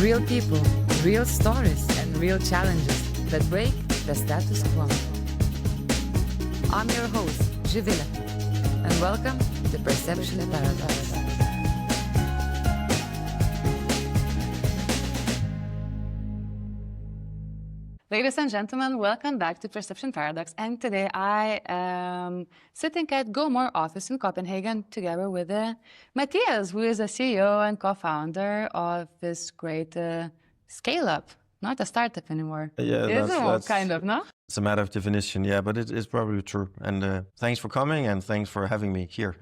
Real people, real stories, and real challenges that break the status quo. I'm your host, Zivile, and welcome to Perception Paradox. Ladies and gentlemen, welcome back to Perception Paradox. And today I am sitting at GoMore office in Copenhagen together with Matias, who is a CEO and co-founder of this great scale-up, not a startup anymore. Yeah, that's kind of, no? It's a matter of definition, yeah, but it is probably true. And thanks for coming and thanks for having me here.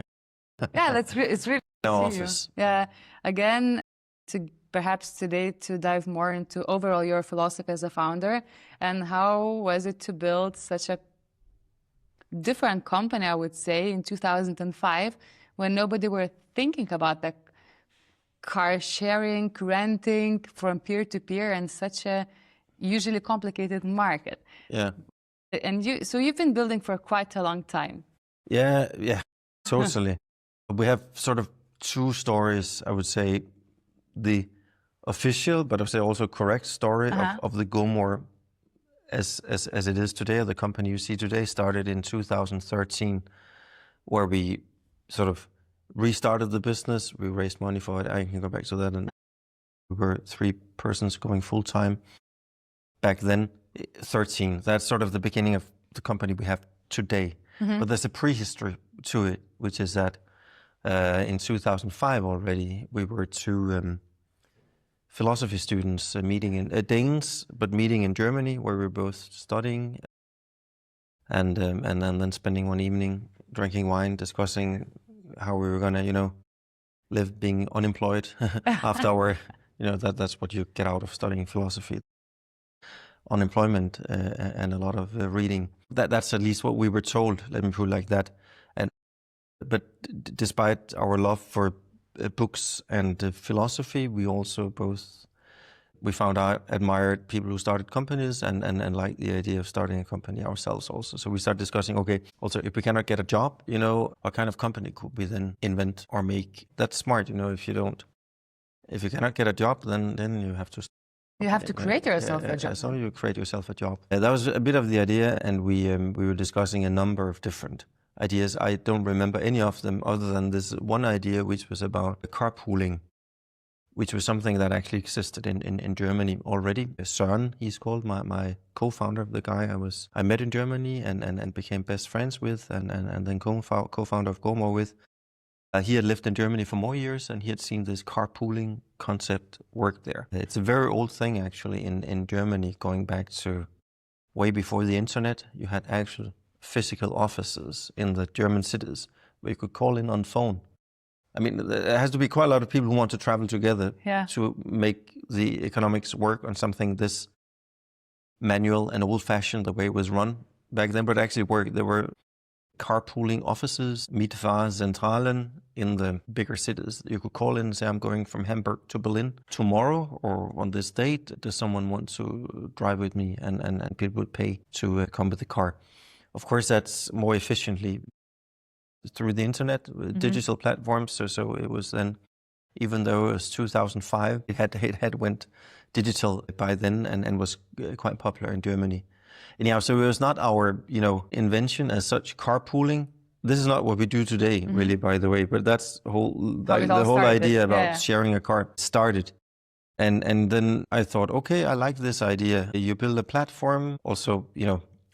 Yeah, it's really no to office. You. Yeah, again, perhaps today to dive more into overall your philosophy as a founder and how was it to build such a different company, I would say, in 2005 when nobody were thinking about the car sharing, renting from peer to peer and such a usually complicated market. Yeah. And you've been building for quite a long time. Yeah, totally. We have sort of two stories, I would say. The official, but I would say also correct story of the GoMore as it is today. The company you see today started in 2013, where we sort of restarted the business. We raised money for it. I can go back to that. And we were 3 persons going full time back then. 13. That's sort of the beginning of the company we have today. Mm-hmm. But there's a prehistory to it, which is that in 2005 already we were 2 philosophy students meeting in Danes, but meeting in Germany, where we were both studying, and then spending one evening drinking wine, discussing how we were gonna, live being unemployed after our, that's what you get out of studying philosophy. Unemployment and a lot of reading. That's at least what we were told. Let me put it like that. But despite our love for books and philosophy, we also admired people who started companies and liked the idea of starting a company ourselves also. So we started discussing, okay, also if we cannot get a job, what kind of company could we then invent or make? That's smart, if you cannot get a job, then you have to. You have to create yourself a job. So you create yourself a job. That was a bit of the idea, and we were discussing a number of different ideas. I don't remember any of them other than this one idea, which was about carpooling, which was something that actually existed in Germany already. Søren, he's called, my co-founder, the guy I met in Germany and became best friends with and then co-founder of GoMore with. He had lived in Germany for more years and he had seen this carpooling concept work there. It's a very old thing actually in Germany, going back to way before the internet. You had actual physical offices in the German cities where you could call in on phone. I mean, there has to be quite a lot of people who want to travel together to make the economics work on something this manual and old-fashioned, the way it was run back then, but actually worked. There were carpooling offices, Mietfahrzentralen in the bigger cities. You could call in and say, I'm going from Hamburg to Berlin tomorrow or on this date. Does someone want to drive with me? And people would pay to come with the car. Of course, that's more efficiently through the internet, digital platforms. So it was then, even though it was 2005, it had went digital by then and was quite popular in Germany. Anyhow, so it was not our, invention as such, carpooling. This is not what we do today, really, by the way, but that's the whole idea about sharing a car started. And then I thought, okay, I like this idea. You build a platform. Also,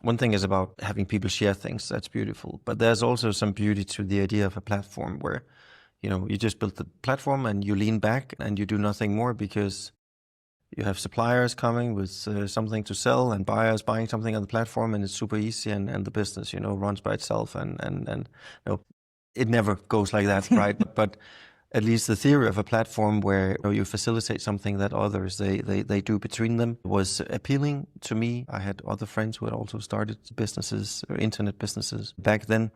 one thing is about having people share things. That's beautiful. But there's also some beauty to the idea of a platform where, you just build the platform and you lean back and you do nothing more because you have suppliers coming with something to sell and buyers buying something on the platform, and it's super easy and the business, runs by itself and it never goes like that, right? But at least the theory of a platform where you facilitate something that others they do between them was appealing to me. I had other friends who had also started businesses or internet businesses back then.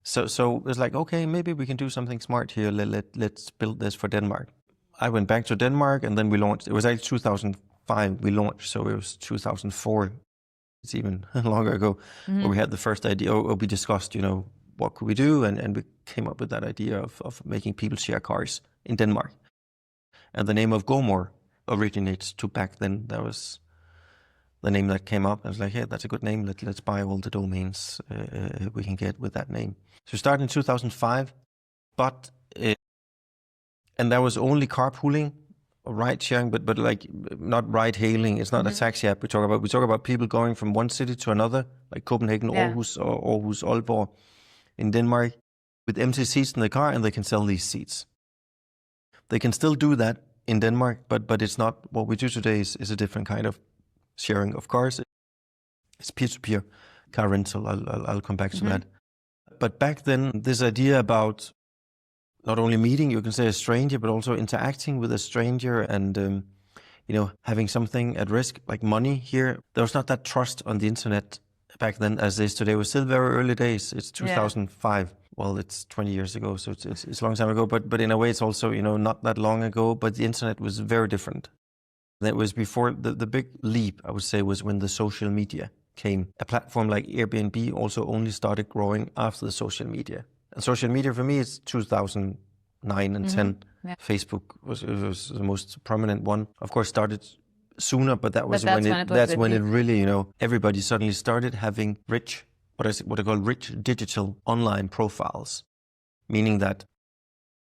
So it was like, okay, maybe we can do something smart here. Let's build this for Denmark. I went back to Denmark and then we launched. It was actually 2005 we launched, so it was 2004. It's even longer ago where we had the first idea. We discussed, what could we do? And we came up with that idea of making people share cars in Denmark. And the name of GoMore originates to back then. That was the name that came up. I was like, hey, that's a good name. Let's buy all the domains we can get with that name. So we started in 2005, but and that was only carpooling, ride sharing, but like not ride hailing. It's not a taxi app we talk about. We talk about people going from one city to another, like Copenhagen, Aarhus, or Aarhus, Aalborg in Denmark, with empty seats in the car, and they can sell these seats. They can still do that in Denmark, but it's not what we do today. Is a different kind of sharing of cars. It's peer-to-peer car rental. I'll come back to that. But back then, this idea about not only meeting, you can say, a stranger, but also interacting with a stranger and, having something at risk, like money here. There was not that trust on the internet back then as there is today. It was still very early days. It's 2005. Well, it's 20 years ago, so it's a long time ago. But in a way, it's also, not that long ago. But the internet was very different. That was before the big leap, I would say, was when the social media came. A platform like Airbnb also only started growing after the social media. And social media for me is 2009 and 10. Yeah. Facebook was the most prominent one. Of course, started sooner, but that's when it really, everybody suddenly started having what I call rich digital online profiles. Meaning that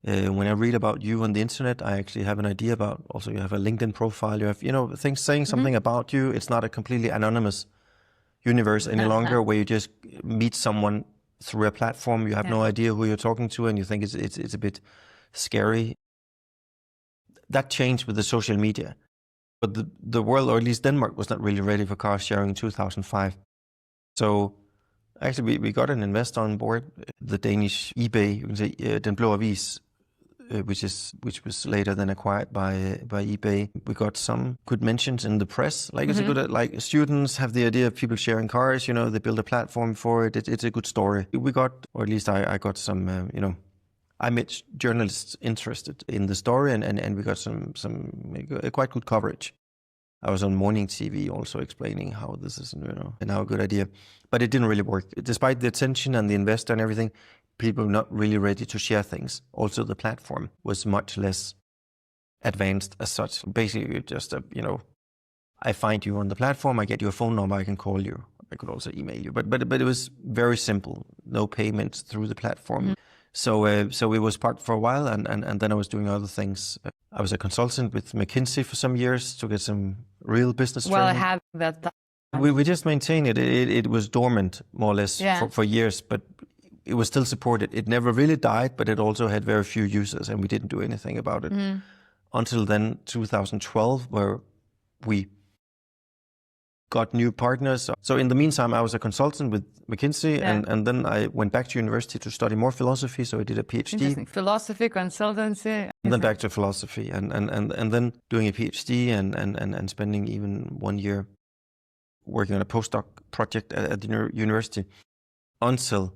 when I read about you on the internet, I actually have an idea about, also you have a LinkedIn profile, you have, things saying something about you. It's not a completely anonymous universe any longer where you just meet someone through a platform. You have no idea who you're talking to, and you think it's a bit scary. That changed with the social media. But the world, or at least Denmark, was not really ready for car sharing in 2005. So actually we got an investor on board, the Danish eBay, you can say, Den Blå Avis, which was later then acquired by eBay. We got some good mentions in the press. Like it's a good, like students have the idea of people sharing cars, they build a platform for it. It's a good story. We got, or at least I got some, I met journalists interested in the story and we got some quite good coverage. I was on morning TV also explaining how this is, and how a good idea, but it didn't really work. Despite the attention and the investor and everything, people were not really ready to share things. Also, the platform was much less advanced as such. Basically, just, I find you on the platform, I get your phone number, I can call you. I could also email you, but it was very simple. No payments through the platform. So it was parked for a while, and then I was doing other things. I was a consultant with McKinsey for some years to get some real business training. Well, I have that. We just maintained it. It was dormant, more or less, for years, but it was still supported. It never really died, but it also had very few users, and we didn't do anything about it. Until then, 2012, where we got new partners. So in the meantime, I was a consultant with McKinsey, and then I went back to university to study more philosophy. So I did a PhD. Philosophy, consultancy. And then back to philosophy, and then doing a PhD and spending even 1 year working on a postdoc project at the university, until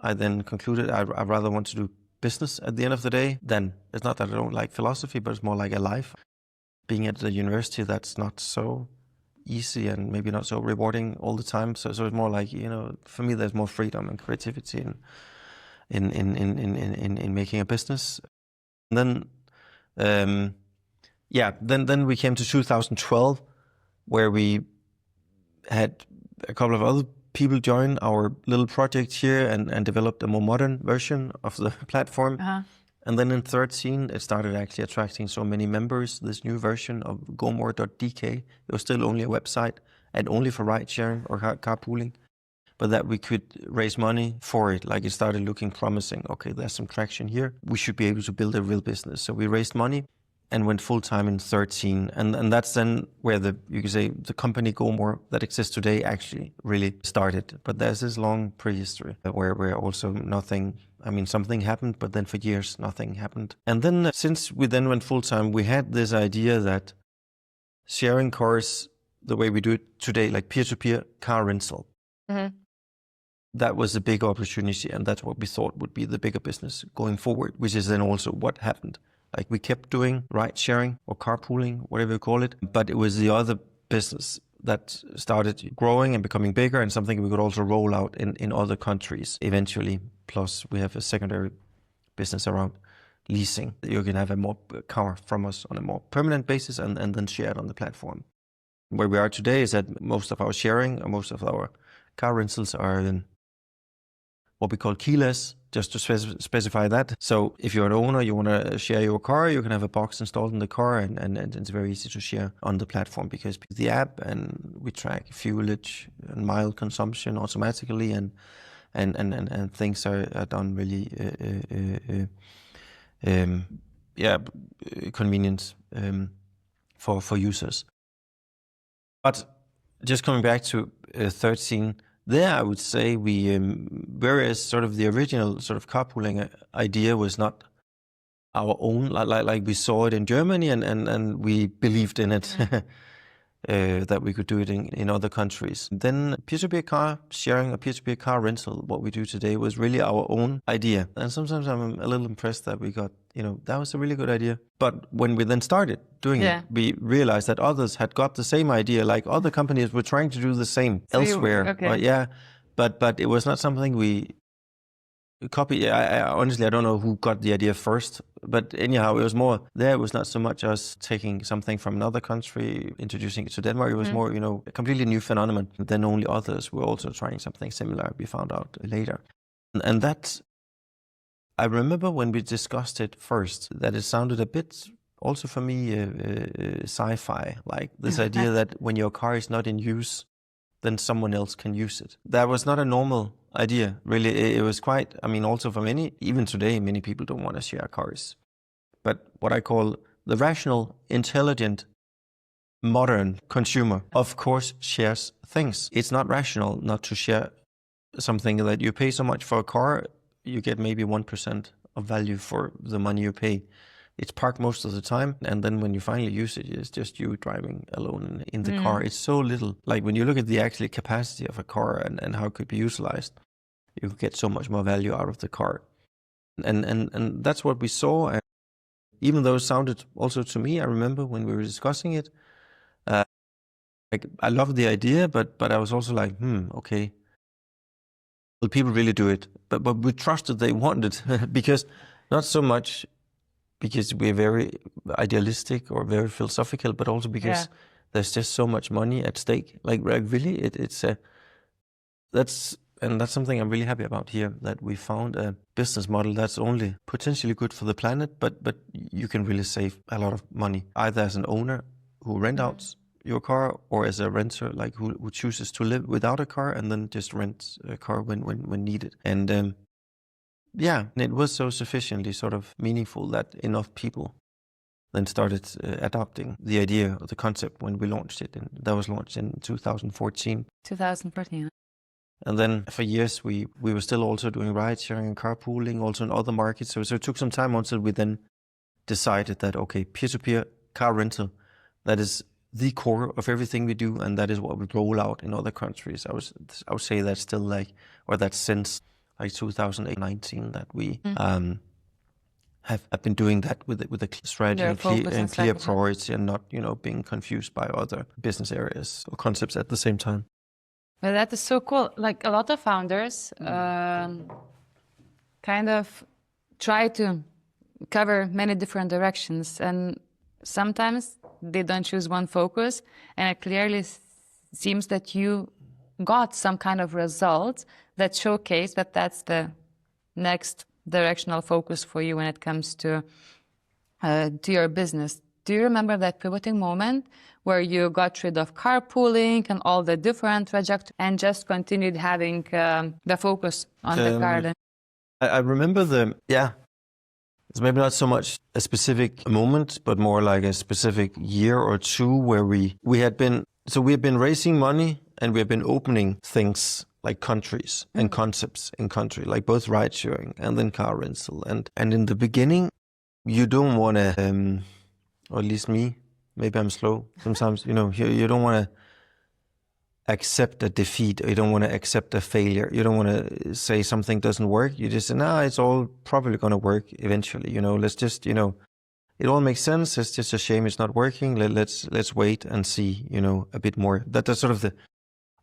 I then concluded I rather want to do business at the end of the day. Then it's not that I don't like philosophy, but it's more like a life. Being at the university, that's not so easy and maybe not so rewarding all the time. So it's more like, for me, there's more freedom and creativity in making a business. And then, then we came to 2012, where we had a couple of other people join our little project here and developed a more modern version of the platform. And then in 2013, it started actually attracting so many members, this new version of GoMore.dk. It was still only a website and only for ride sharing or carpooling, but that we could raise money for it. Like, it started looking promising. Okay, there's some traction here. We should be able to build a real business. So we raised money and went full time in 2013. And that's then where you could say the company GoMore that exists today actually really started. But there's this long prehistory where also something happened, but then for years, nothing happened. And then since we then went full time, we had this idea that sharing cars the way we do it today, like peer-to-peer car rental, that was a big opportunity. And that's what we thought would be the bigger business going forward, which is then also what happened. Like, we kept doing ride sharing or carpooling, whatever you call it, but it was the other business that started growing and becoming bigger, and something we could also roll out in other countries eventually. Plus, we have a secondary business around leasing. You can have a more car from us on a more permanent basis and then share it on the platform. Where we are today is that most of our sharing, or most of our car rentals are in what we call keyless, just to specify that. So if you're an owner, you want to share your car, you can have a box installed in the car, and it's very easy to share on the platform because the app, and we track fuelage and mile consumption automatically, and things are done really convenient for users. But just coming back to 13, there I would say we, whereas sort of the original sort of carpooling idea was not our own, like we saw it in Germany and we believed in it, that we could do it in other countries. Then peer-to-peer car sharing, or peer-to-peer car rental, what we do today, was really our own idea. And sometimes I'm a little impressed that we got, that was a really good idea. But when we then started doing it, we realized that others had got the same idea, like other companies were trying to do the same elsewhere. But it was not something we copy. I honestly, I don't know who got the idea first, but anyhow, it was more there. It was not so much us taking something from another country, introducing it to Denmark. It was more, a completely new phenomenon. Then only others were also trying something similar. We found out later. And that, I remember when we discussed it first, that it sounded a bit, also for me, sci-fi, like this idea that when your car is not in use, then someone else can use it. That was not a normal idea, really. It was quite, also for many, even today, many people don't want to share cars. But what I call the rational, intelligent, modern consumer, of course, shares things. It's not rational not to share something that you pay so much for a car, you get maybe 1% of value for the money you pay. It's parked most of the time, and then when you finally use it, it's just you driving alone in the car. It's so little. Like when you look at the actual capacity of a car and how it could be utilized, you get so much more value out of the car. And that's what we saw. And even though it sounded also to me, I remember when we were discussing it, like I loved the idea, but I was also like, okay, will people really do it? But we trusted they wanted because not so much because we're very idealistic or very philosophical, but also because there's just so much money at stake. Like really, that's something I'm really happy about here, that we found a business model that's only potentially good for the planet, but you can really save a lot of money, either as an owner who rent out your car, or as a renter, like who chooses to live without a car and then just rents a car when needed. And it was so sufficiently sort of meaningful that enough people then started adopting the idea or the concept when we launched it. And that was launched in 2014. 2014. And then for years, we were still also doing ride sharing and carpooling, also in other markets. So it took some time until we then decided that, okay, peer-to-peer car rental, that is the core of everything we do, and that is what we roll out in other countries. I would say that's still that's since 2019 that we have been doing that with a strategy and clear priority, and not being confused by other business areas or concepts at the same time. Well, that is so cool. Like a lot of founders kind of try to cover many different directions, and sometimes they don't choose one focus, and it clearly seems that you got some kind of result that showcase that that's the next directional focus for you when it comes to your business. Do you remember that pivoting moment where you got rid of carpooling and all the different trajectories and just continued having the focus on the garden? I remember it's maybe not so much a specific moment, but more like a specific year or two where we have been raising money, and we have been opening things like countries and concepts in country, like both ride sharing and then car rental. And in the beginning, you don't want to, or at least me, maybe I'm slow sometimes, you don't want to accept a defeat, or you don't want to accept a failure. You don't want to say something doesn't work. You just say, it's all probably going to work eventually. Let's just, it all makes sense. It's just a shame it's not working. Let's wait and see, a bit more. That's sort of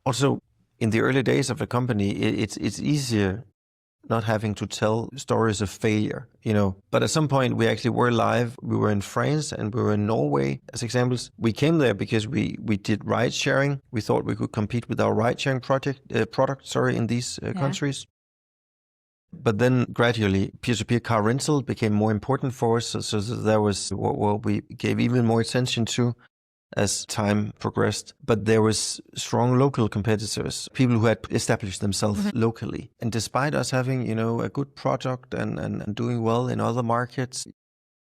also in the early days of a company, it's easier not having to tell stories of failure, But at some point we actually were live. We were in France and we were in Norway as examples. We came there because we did ride sharing. We thought we could compete with our ride sharing product, in these countries. But then gradually peer-to-peer car rental became more important for us. So that was what we gave even more attention to as time progressed. But there was strong local competitors, people who had established themselves locally. And despite us having, a good product and doing well in other markets,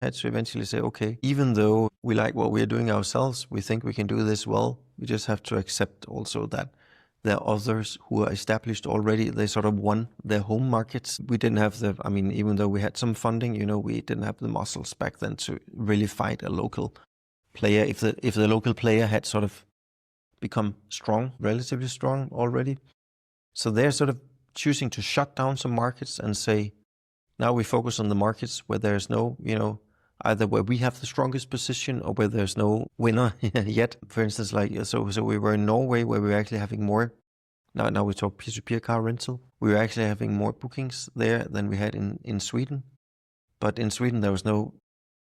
I had to eventually say, okay, even though we like what we're doing ourselves, we think we can do this well, we just have to accept also that there are others who are established already. They sort of won their home markets. We didn't have even though we had some funding, we didn't have the muscles back then to really fight a local player. If the local player had sort of become strong, relatively strong already. So they're sort of choosing to shut down some markets and say, now we focus on the markets where there's no, either where we have the strongest position or where there's no winner yet. For instance, so we were in Norway where we were actually having more. Now we talk peer-to-peer car rental. We were actually having more bookings there than we had in Sweden. But in Sweden there was no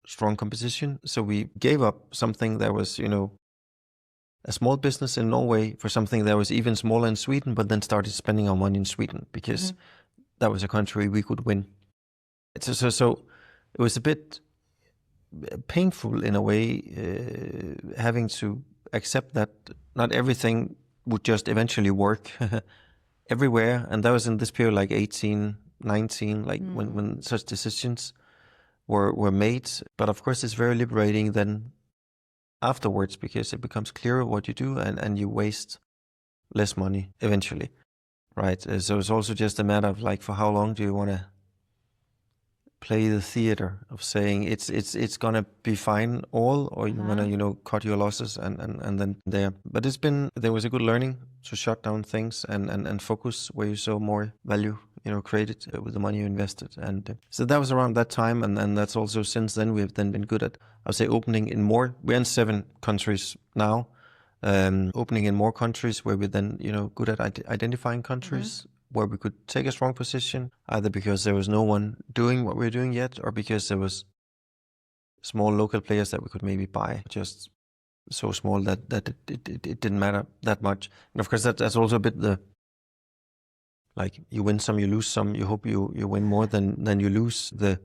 strong competition. So we gave up something that was, a small business in Norway for something that was even smaller in Sweden, but then started spending our money in Sweden because that was a country we could win. So it was a bit painful in a way, having to accept that not everything would just eventually work everywhere. And that was in this period, like 18, 19, when such decisions were made. But of course, it's very liberating then afterwards because it becomes clearer what you do and you waste less money eventually, right? So it's also just a matter of for how long do you want to play the theater of saying it's gonna be fine all, or you're gonna cut your losses and then there. But there was a good learning to shut down things and focus where you saw more value created with the money you invested. And so that was around that time, and that's also since then we've then been good at, I would say, opening in more. We're in 7 countries now, opening in more countries where we're then good at identifying countries where we could take a strong position, either because there was no one doing what we're doing yet, or because there was small local players that we could maybe buy, just so small that it didn't matter that much. And of course, that's also a bit you win some, you lose some. You hope you win more than you lose. The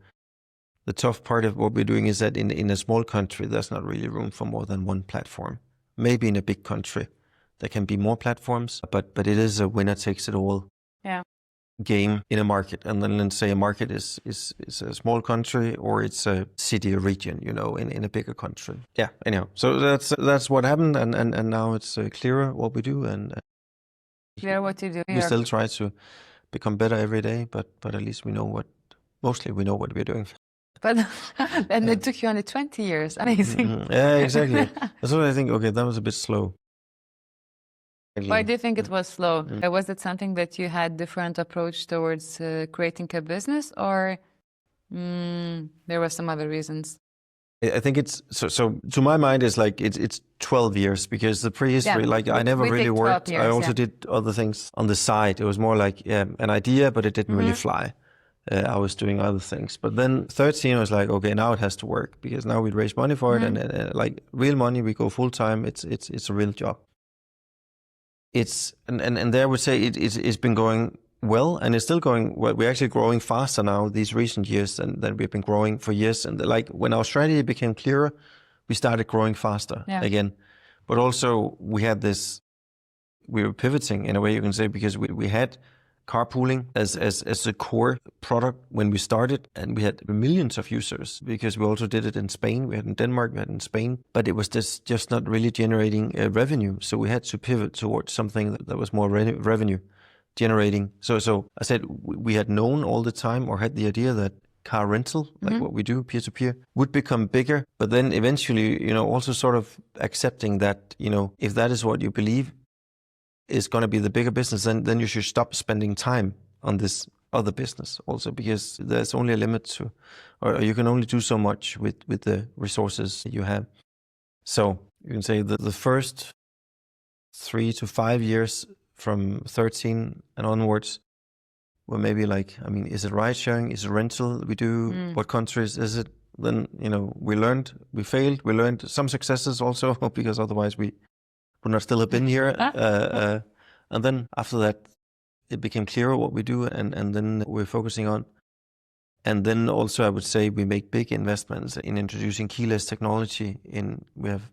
tough part of what we're doing is that in a small country, there's not really room for more than one platform. Maybe in a big country, there can be more platforms, but it is a winner takes it all game in a market. And then let's say a market is a small country, or it's a city or region, in a bigger country. Yeah, anyhow. So that's what happened, and now it's clearer what we do, and clear what you do. We still try to become better every day, but at least mostly we know what we're doing. But and it took you only 20 years. Amazing. Yeah, exactly. That's what I think. Okay, that was a bit slow. Why do you think it was slow? Was it something that you had different approach towards creating a business, or there were some other reasons? I think it's so to my mind it's it's 12 years, because the prehistory, I never really worked. Years, I also did other things on the side. It was more an idea, but it didn't really fly. I was doing other things. But then 13, I was like, okay, now it has to work, because now we'd raise money for it, and real money, we go full time. It's a real job. And there I would say it's been going well, and it's still going well. We're actually growing faster now these recent years than we've been growing for years. And when our strategy became clearer, we started growing faster again. But also we were pivoting in a way, you can say, because we had carpooling as a core product when we started, and we had millions of users, because we also did it in Spain. We had in Denmark, we had in Spain, but it was just not really generating revenue. So we had to pivot towards something that was more revenue generating. So I said we had known all the time, or had the idea, that car rental, like what we do, peer-to-peer, would become bigger. But then eventually, also sort of accepting that, if that is what you believe is going to be the bigger business, then you should stop spending time on this other business also, because there's only a limit to, or you can only do so much with the resources you have. So you can say that the first 3 to 5 years from 13 and onwards, where maybe like, I mean, is it ride sharing? Is it rental? We do, what countries is it? Then, we learned, we failed, we learned some successes also, because otherwise we would not still have been here. And then after that, it became clearer what we do, and then we're focusing on. And then also I would say we make big investments in introducing keyless technology. We have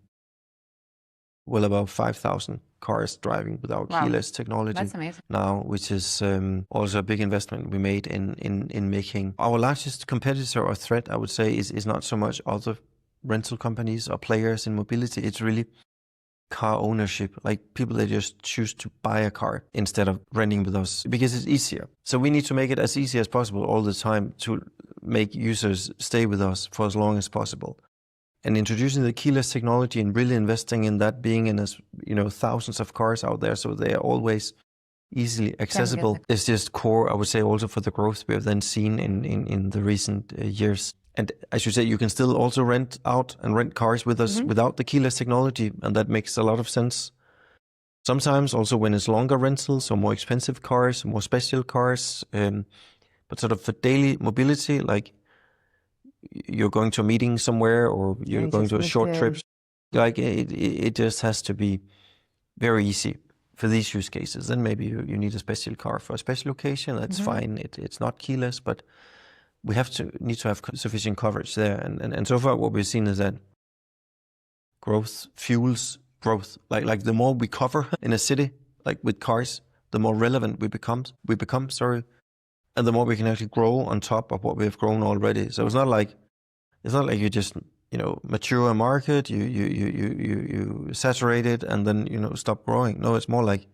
well about 5,000 cars driving without keyless technology. That's amazing. Now, which is also a big investment we made in making. Our largest competitor or threat, I would say, is not so much other rental companies or players in mobility. It's really car ownership, like people that just choose to buy a car instead of renting with us, because it's easier. So we need to make it as easy as possible all the time to make users stay with us for as long as possible. And introducing the keyless technology and really investing in that, being in thousands of cars out there, so they are always easily accessible, is just core, I would say, also for the growth we have then seen in the recent years. And I should say, you can still also rent out and rent cars with us without the keyless technology, and that makes a lot of sense. Sometimes also when it's longer rentals or more expensive cars, more special cars, but sort of for daily mobility, like you're going to a meeting somewhere or you're going to a short trip, like it just has to be very easy for these use cases. Then maybe you need a special car for a special occasion. That's fine. It's not keyless, but we need to have sufficient coverage there. And so far what we've seen is that growth fuels growth. Like the more we cover in a city, like with cars, the more relevant we become, and the more we can actually grow on top of what we have grown already. So it's not like you just mature a market, you saturate it and then stop growing. No, it's more like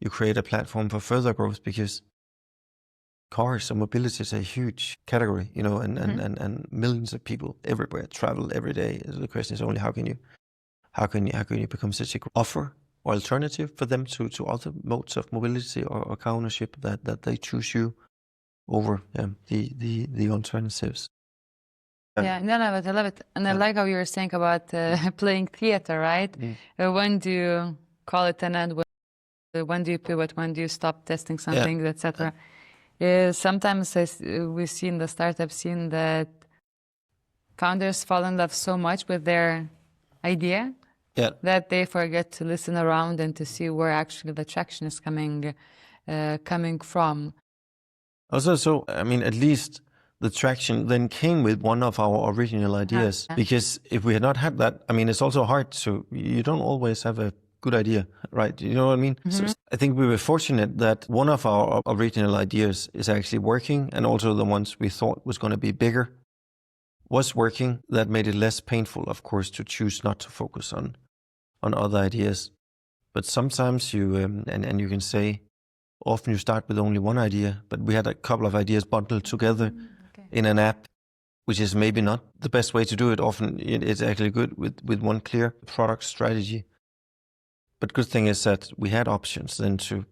you create a platform for further growth, because cars and mobility is a huge category, and millions of people everywhere travel every day. So the question is only how can you become such a offer or alternative for them to other modes of mobility or car ownership that they choose you over the alternatives. Yeah, no, but I love it. And I like how you were saying about playing theater, right? When do you call it an end? When do you pivot? When do you stop testing something, etc.? Sometimes we see in the startup scene that founders fall in love so much with their idea that they forget to listen around and to see where actually the traction is coming from. Also, so I mean, at least the traction then came with one of our original ideas. Because if we had not had that, I mean, it's also hard to, you don't always have a good idea, right? You know what I mean? So I think we were fortunate that one of our original ideas is actually working, and also the ones we thought was going to be bigger was working. That made it less painful, of course, to choose not to focus on other ideas. But sometimes you, and you can say, often you start with only one idea, but we had a couple of ideas bundled together in an app, which is maybe not the best way to do it. Often it's actually good with one clear product strategy. But good thing is that we had options then to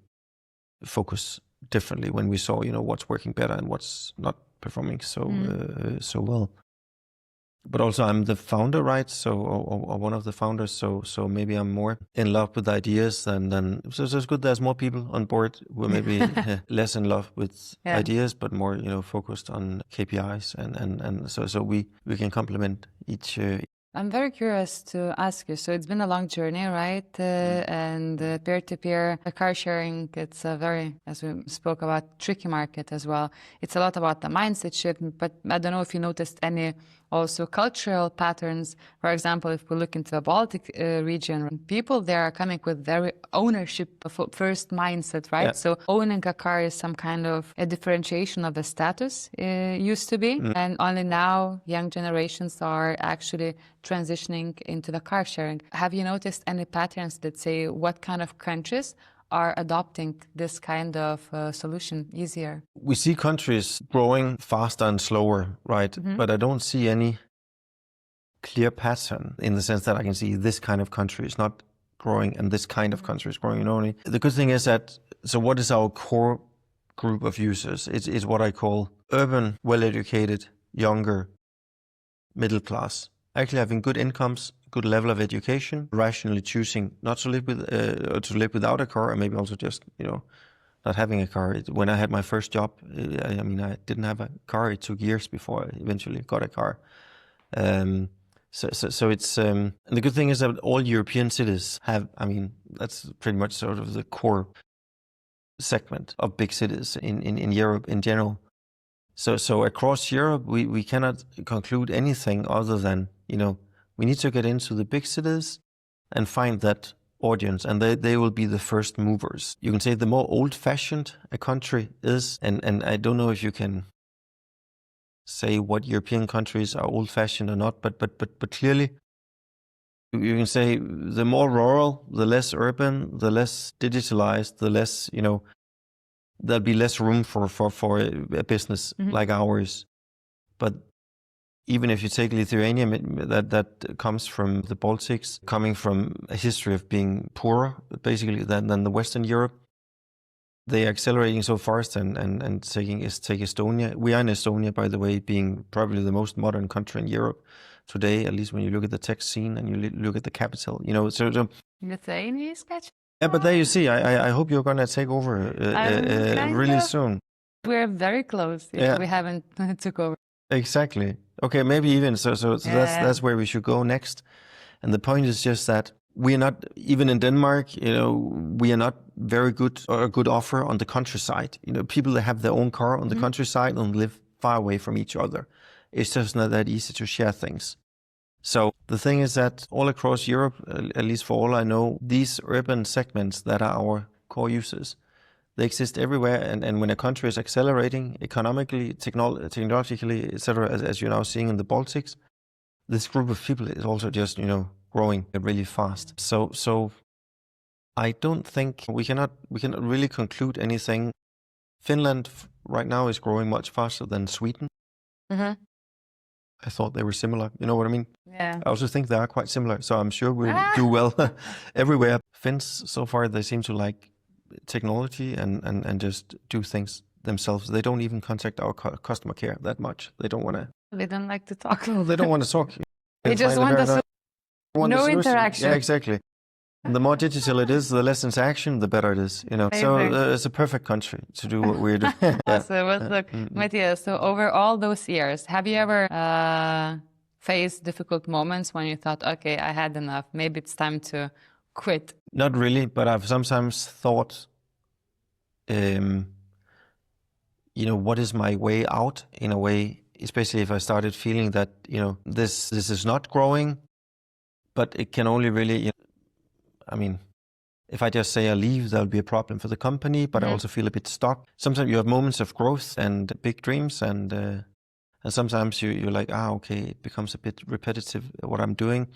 focus differently when we saw, what's working better and what's not performing so well. But also I'm the founder, right? So, or one of the founders. So maybe I'm more in love with ideas so it's good. There's more people on board who are maybe less in love with ideas, but more, focused on KPIs. And so we can complement each. I'm very curious to ask you. So it's been a long journey, right? And peer-to-peer car sharing, it's a very, as we spoke about, tricky market as well. It's a lot about the mindset shift, but I don't know if you noticed any also cultural patterns. For example, if we look into the Baltic region, people there are coming with very ownership first mindset, right? Yeah. So owning a car is some kind of a differentiation of the status used to be. And only now young generations are actually transitioning into the car sharing. Have you noticed any patterns that say what kind of countries are adopting this kind of solution easier? We see countries growing faster and slower, right? But I don't see any clear pattern in the sense that I can see this kind of country is not growing and this kind of country is growing. The good thing is that, so what is our core group of users? It's what I call urban, well-educated, younger, middle class, actually having good incomes, good level of education, rationally choosing not to live with or to live without a car, or maybe also just not having a car. When I had my first job, I mean, I didn't have a car. It took years before I eventually got a car. So it's and the good thing is that all European cities have. I mean, that's pretty much sort of the core segment of big cities in Europe in general. So across Europe, we cannot conclude anything other than, we need to get into the big cities and find that audience, and they will be the first movers. You can say the more old-fashioned a country is, and I don't know if you can say what European countries are old-fashioned or not, but clearly you can say the more rural, the less urban, the less digitalized, the less, there'll be less room for a business like ours. But even if you take Lithuania, that comes from the Baltics, coming from a history of being poorer, basically, than the Western Europe. They are accelerating so fast and take Estonia. We are in Estonia, by the way, being probably the most modern country in Europe today, at least when you look at the tech scene and you look at the capital. So Lithuania is catching. Yeah, but there you see, I hope you're going to take over really soon. We're very close. Yeah. We haven't took over. Exactly. Okay, maybe even so that's where we should go next. And the point is just that we are not, even in Denmark, we are not very good or a good offer on the countryside. People that have their own car on the countryside and live far away from each other. It's just not that easy to share things. So the thing is that all across Europe, at least for all I know, these urban segments that are our core users, they exist everywhere. And when a country is accelerating economically, technologically, etc., as you're now seeing in the Baltics, this group of people is also just, growing really fast. So I don't think we cannot really conclude anything. Finland right now is growing much faster than Sweden. Mm-hmm. I thought they were similar. You know what I mean? Yeah. I also think they are quite similar. So I'm sure we'll do well everywhere. Finns, so far, they seem to like technology and just do things themselves. They don't even contact our customer care that much. They don't want to. They don't like to talk. No, they don't want to talk. They just want us no interaction. Yeah, exactly. The more digital it is, the less interaction, the better it is. So it's a perfect country to do what we're doing. So look, Matias, so over all those years, have you ever faced difficult moments when you thought, okay, I had enough, maybe it's time to quit? Not really, but I've sometimes thought, what is my way out in a way, especially if I started feeling that, this is not growing, but it can only really, if I just say I leave, there'll be a problem for the company, but I also feel a bit stuck. Sometimes you have moments of growth and big dreams, and sometimes you're like, okay, it becomes a bit repetitive what I'm doing.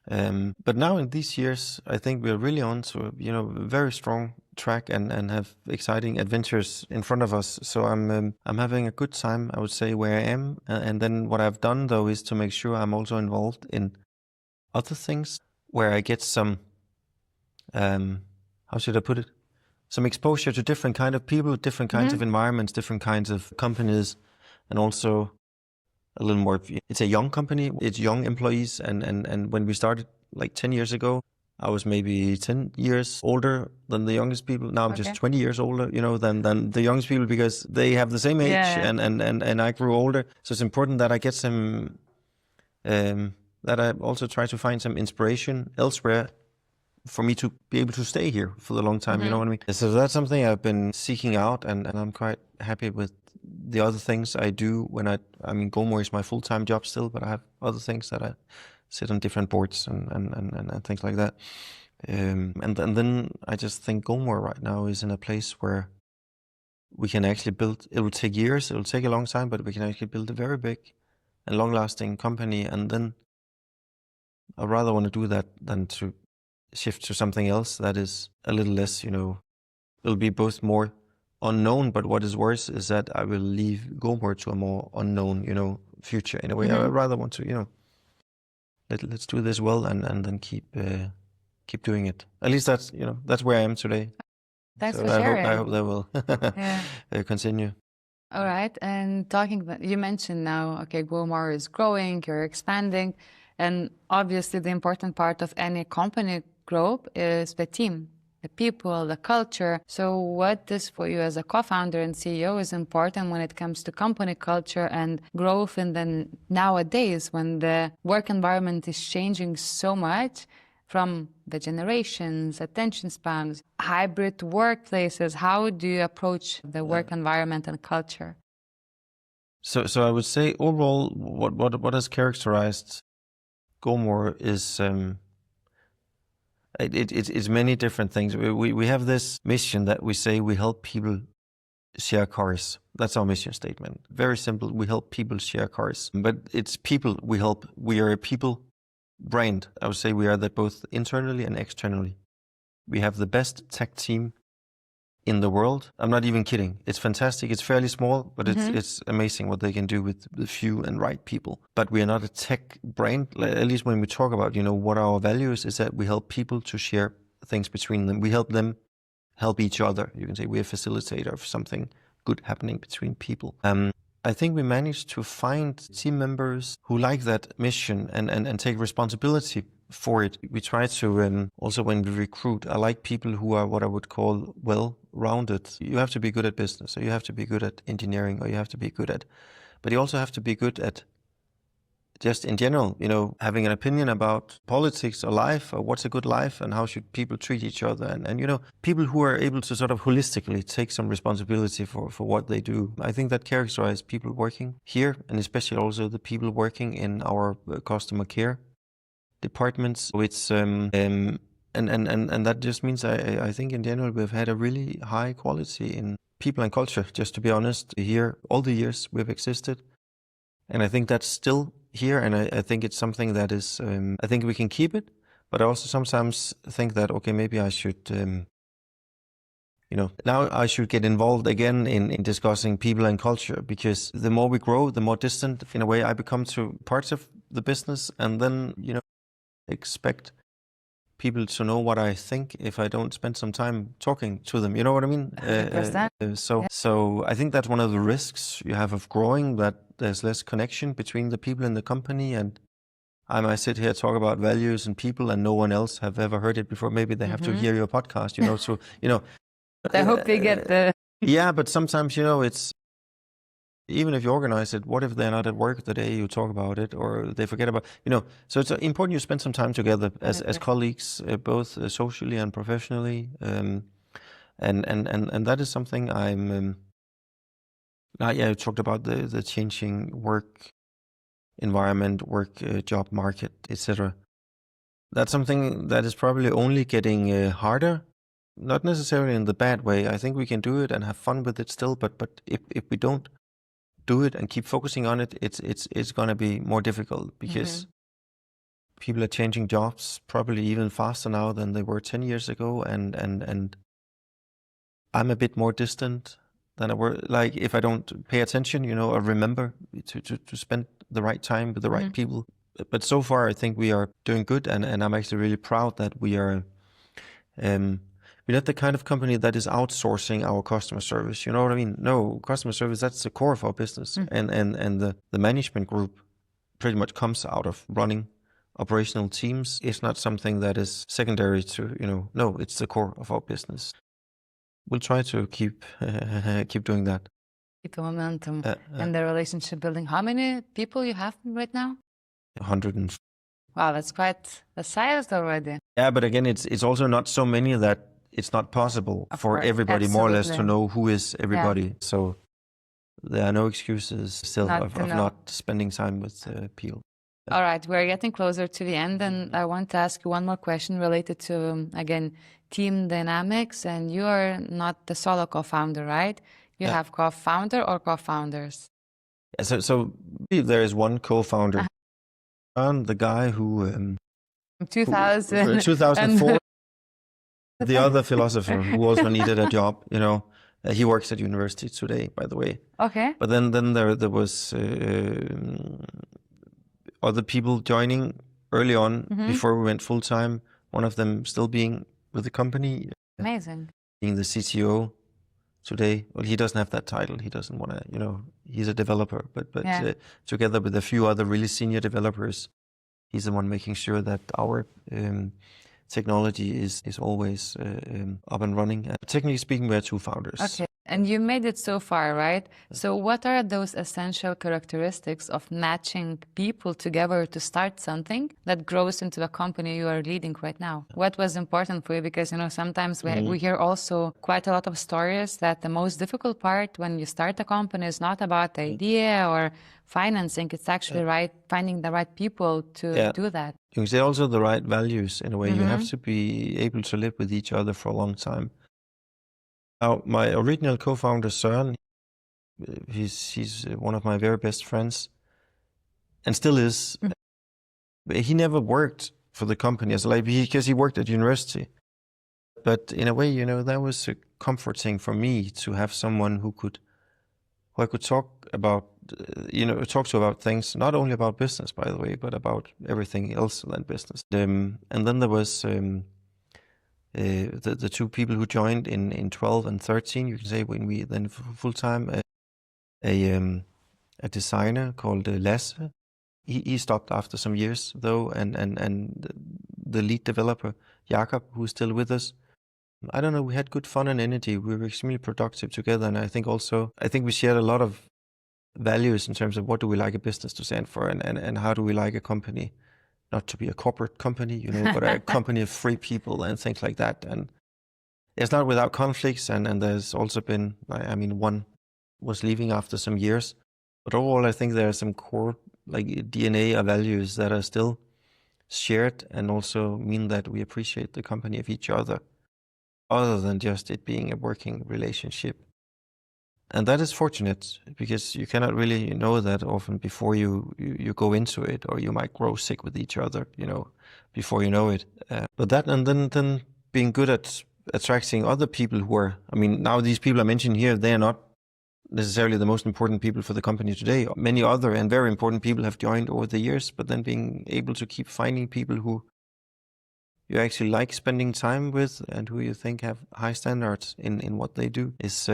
But now in these years, I think we're really on to a very strong track and have exciting adventures in front of us. So I'm having a good time, I would say, where I am. And then what I've done though is to make sure I'm also involved in other things where I get some, how should I put it? Some exposure to different kind of people, different kinds of environments, different kinds of companies, and also a little more. It's a young company. It's young employees, and when we started like 10 years ago, I was maybe 10 years older than the youngest people. Now I'm just 20 years older, than the youngest people, because they have the same age, and I grew older. So it's important that I get some, that I also try to find some inspiration elsewhere for me to be able to stay here for the long time. You know what I mean? So that's something I've been seeking out, and I'm quite happy with the other things I do when GoMore is my full-time job still, but I have other things that I sit on different boards and things like that. And then I just think GoMore right now is in a place where we can actually build, it will take years, it will take a long time, but we can actually build a very big and long-lasting company. And then I'd rather want to do that than to shift to something else that is a little less, it'll be both more unknown, but what is worse is that I will leave GoMore to a more unknown, future in a way. I rather want to, let's do this well and then keep doing it. At least that's where I am today. Thanks for sharing. I hope that will continue. All right. And you mentioned now, okay, GoMore is growing, you're expanding, and obviously the important part of any company growth is the team. the people, the culture. So what is for you as a co-founder and CEO is important when it comes to company culture and growth in the nowadays when the work environment is changing so much from the generations, attention spans, hybrid workplaces? How do you approach the work environment and culture? So I would say overall, what has characterized GoMore is it's many different things. We have this mission that we say we help people share cars. That's our mission statement. Very simple. We help people share cars, but it's people we help. We are a people brand. I would say we are that both internally and externally. We have the best tech team in the world. I'm not even kidding. It's fantastic. It's fairly small, but it's amazing what they can do with the few and right people. But we are not a tech brand. At least when we talk about, what our values is that we help people to share things between them. We help them help each other. You can say we're a facilitator of something good happening between people. I think we managed to find team members who like that mission and take responsibility for it. We try to, also when we recruit, I like people who are what I would call well-rounded. You have to be good at business, or you have to be good at engineering, or you have to be good at, but you also have to be good at just in general, having an opinion about politics or life, or what's a good life and how should people treat each other. And people who are able to sort of holistically take some responsibility for what they do. I think that characterizes people working here, and especially also the people working in our customer care departments. So it's, and that just means I think in general we've had a really high quality in people and culture, just to be honest, here all the years we've existed. And I think that's still here, and I think it's something that is, I think we can keep it, but I also sometimes think that, okay, maybe I should, now I should get involved again in discussing people and culture, because the more we grow, the more distant, in a way, I become to parts of the business, and then, expect people to know what I think if I don't spend some time talking to them. You know what I mean? 100%. So I think that's one of the risks you have of growing, that there's less connection between the people in the company. And I might sit here talk about values and people, and no one else have ever heard it before. Maybe they have to hear your podcast, So, I hope they get the... Yeah, but sometimes, it's... Even if you organize it, what if they're not at work the day you talk about it, or they forget about, so it's important you spend some time together as colleagues, both socially and professionally. And that is something I'm, you talked about the changing work environment, work job market, etc. That's something that is probably only getting harder, not necessarily in the bad way. I think we can do it and have fun with it still, but if we don't do it and keep focusing on it, it's going to be more difficult, because people are changing jobs probably even faster now than they were 10 years ago. And I'm a bit more distant than I were. Like, if I don't pay attention, or remember to spend the right time with the right people. But so far, I think we are doing good. And I'm actually really proud that we are, we're not the kind of company that is outsourcing our customer service. You know what I mean? No, customer service, that's the core of our business. And the management group pretty much comes out of running operational teams. It's not something that is secondary to, no, it's the core of our business. We'll try to keep doing that. Keep the momentum and the relationship building. How many people you have right now? 100. Wow, that's quite a size already. Yeah, but again, it's also not so many that it's not possible for everybody more or less to know who is everybody. Yeah. So there are no excuses still of not spending time with people. All right, we're getting closer to the end, and I want to ask you one more question related to, again, team dynamics. And you are not the solo co-founder, right? You have co-founder or co-founders? Yeah, so there is one co-founder, and the guy who... 2004, the other philosopher who also needed a job, he works at university today, by the way. Okay. But then there was other people joining early on before we went full time. One of them still being with the company. Amazing. Being the CTO today. Well, he doesn't have that title. He doesn't want to, he's a developer. But together with a few other really senior developers, he's the one making sure that our technology is always up and running. Technically speaking, we're two founders. Okay. And you made it so far, right? So what are those essential characteristics of matching people together to start something that grows into a company you are leading right now? What was important for you? Because, sometimes we hear also quite a lot of stories that the most difficult part when you start a company is not about the idea or financing. It's actually finding the right people to do that. You can say also the right values in a way. You have to be able to live with each other for a long time. Now, my original co-founder, Søren, he's one of my very best friends and still is. He never worked for the company because he worked at university. But in a way, that was a comforting for me to have someone who I could talk about, talk to about things, not only about business, by the way, but about everything else than business. And then there was the two people who joined in 12 and 13, you can say, when we then full-time, a designer called Lasse. He stopped after some years though, and the lead developer, Jakob, who's still with us. I don't know, we had good fun and energy. We were extremely productive together, and I think we shared a lot of values in terms of what do we like a business to stand for, and how do we like a company not to be a corporate company, but a company of free people and things like that. And it's not without conflicts, and there's also been, one was leaving after some years. But overall, I think there are some core DNA or values that are still shared and also mean that we appreciate the company of each other than just it being a working relationship. And that is fortunate, because you cannot really know that often before you go into it, or you might grow sick with each other, before you know it. But that, and then being good at attracting other people who are, now these people I mentioned here, they are not necessarily the most important people for the company today. Many other and very important people have joined over the years, but then being able to keep finding people who you actually like spending time with and who you think have high standards in what they do is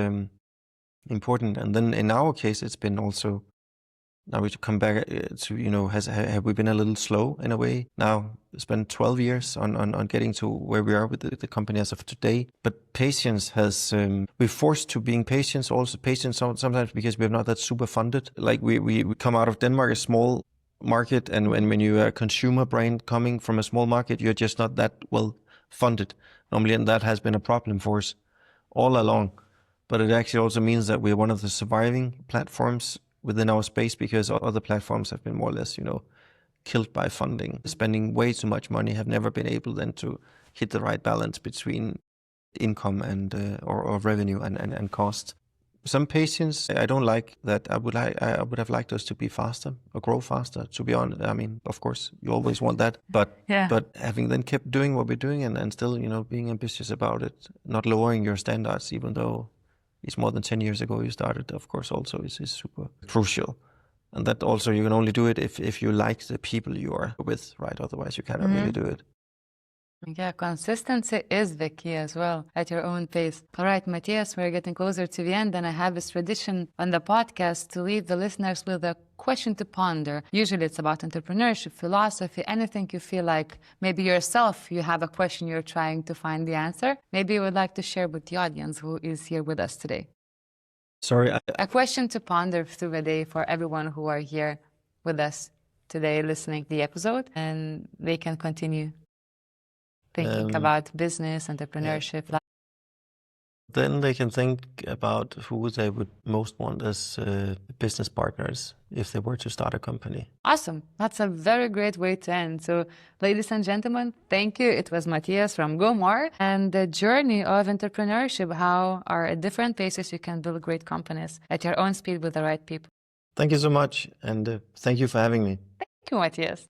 important. And then in our case, it's been also, now we come back to, have we been a little slow in a way? Now, spent 12 years on getting to where we are with the company as of today. But patience has, we're forced to being patient, sometimes because we're not that super funded. Like we come out of Denmark, a small market, and when you're a consumer brand coming from a small market, you're just not that well funded normally, and that has been a problem for us all along. But it actually also means that we're one of the surviving platforms within our space, because other platforms have been more or less, killed by funding, spending way too much money, have never been able then to hit the right balance between income and or revenue and cost. Some patience. I don't like that. I would have liked us to be faster or grow faster, to be honest. Of course, you always want that, but having then kept doing what we're doing and still, being ambitious about it, not lowering your standards, even though it's more than 10 years ago you started, of course, also is super crucial. And that also, you can only do it if you like the people you are with, right? Otherwise, you cannot really do it. Yeah, consistency is the key as well, at your own pace. All right, Matias, we're getting closer to the end, and I have this tradition on the podcast to leave the listeners with a question to ponder. Usually it's about entrepreneurship, philosophy, anything you feel like maybe yourself, you have a question you're trying to find the answer. Maybe you would like to share with the audience who is here with us today. Sorry. A question to ponder through the day for everyone who are here with us today listening to the episode, and they can continue thinking about business, entrepreneurship. Then they can think about who they would most want as business partners if they were to start a company. Awesome. That's a very great way to end. So, ladies and gentlemen, thank you. It was Matias from GoMore, and the journey of entrepreneurship, how are at different paces you can build great companies at your own speed with the right people. Thank you so much, and thank you for having me. Thank you, Matias.